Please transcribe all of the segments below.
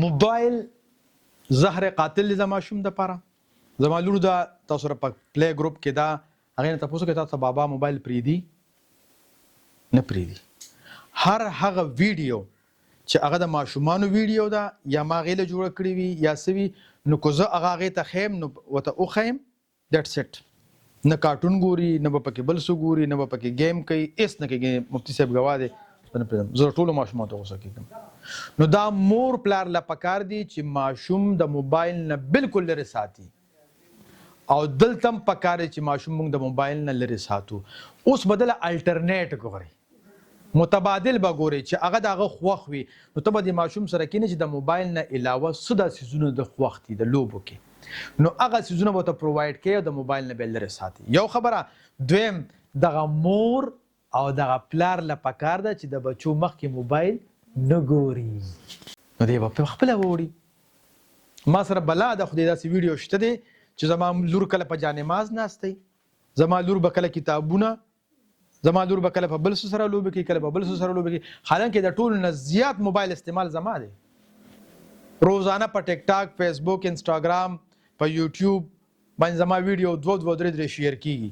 موبایل زهر قاتل د ماشوم د پاره. زما لور دا تاسو سره په پلی ګروپ کې دا هغې نه تپوس کوي تاسو بابا موبایل پرېږدي نه پرېږدي. هر هغه ویډیو چې هغه د ماشومانو ویډیو ده یا ما هغې له جوړه کړې وي یا څه وي نو که زه هغه هغې ته ښیم نو ورته وښیم دیټس اټ. نه کارټون ګوري نه به پکې بل څه ګوري نه به پکې ګیم کوي هېڅ نه کوي. مفتي صاحب ګواه دی زه نه پرېږدم. زه ټولو ماشومانو ته غوسه کېږم. نو دا مور پلار له پکار دي چې ماشوم د موبایل نه بالکل لرې ساتي او دلته هم پکار دی چې ماشوم موږ د موبایل نه لرې ساتو. اوس به دله الټرنیټ ګورئ متبادل به ګورئ چې هغه د هغه خوښ وي نو ته به د ماشوم سره کښېنې چې د موبایل نه علاوه څه دا څیزونه د خوښ دي د لوبو کې نو هغه څیزونه به ورته پرووایډ کوي او د موبایل نه به یې لرې ساتي. یو خبره. دویم دغه مور او دغه پلار له پکار ده چې د بچو مخکې موبایل نه ګوري نو دی به خپله ووړي. ما سره بلا ده خو دې داسې ویډیو شته دی چې زما لور کله په جانماز ناستی زما لور به کله کتابونه زما لور به کله په بل څه سره لوبې کوي کله په بل څه سره لوبې کوي. حالانکې د ټولو نه زیات موبایل استعمال زما دی. روزانه په ټیک ټاک فیسبوک انسټاګرام په یوټیوب باندې زما ویډیو 2-3 شیر کېږي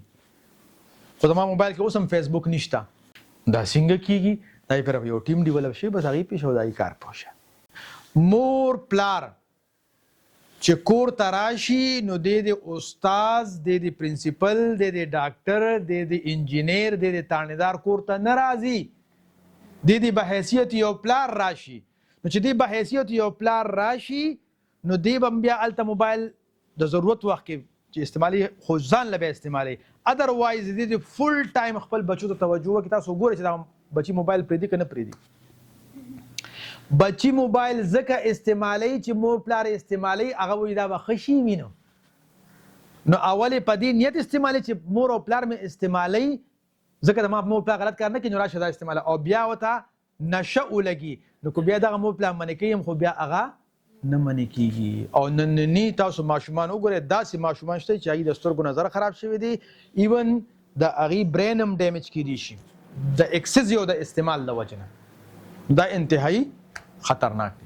خو زما موبایل کې اوس هم فیسبوک نشته. دا څنګه کېږي دا یې پرې یو ټیم ډیولپ شي بس هغې پېښه او د هغې کار پوه شه. مور پلار چې کور ته راشي نو دی د استاز دی د پرنسپل دی د ډاکټر دی د انجینیر دی د تانیدار کور ته نه راځي. دی د بحیثیت یو پلار راشي نو چې دی بحیثیت یو پلار راشي نو دی به بیا هلته موبایل د ضرورت وخت کې چې استعمالي خو ځان له بیا استعمالي. ادروایز دی د فل ټایم خپل بچو ته توجه وکړي. تاسو وګورئ چې دا بچي موبایل پرېږدي که نه پرېږدي. بچی موبایل ځکه استعمالوي چې مور پلار استعمالوي هغه وایي دا به ښه شي وي نو اول یې په دې نیت استعمالوي چې مور او پلار مې استعمالوي ځکه د ما مور پلار غلط کار نه کوي نو راشه دا استعماله او بیا ورته نشه ولګي نو که بیا دغه مور پلار منې کوي خو بیا هغه نه منې کېږي. او ننني تاسو ماشومان وګورئ داسې ماشومان شته چې هغې د سترګو نظر خراب شوی دی ایون د هغې برین هم ډیمیج کېدی شي د اکسس او د استعمال د وجې نه. دا انتهایي خطرناک دی.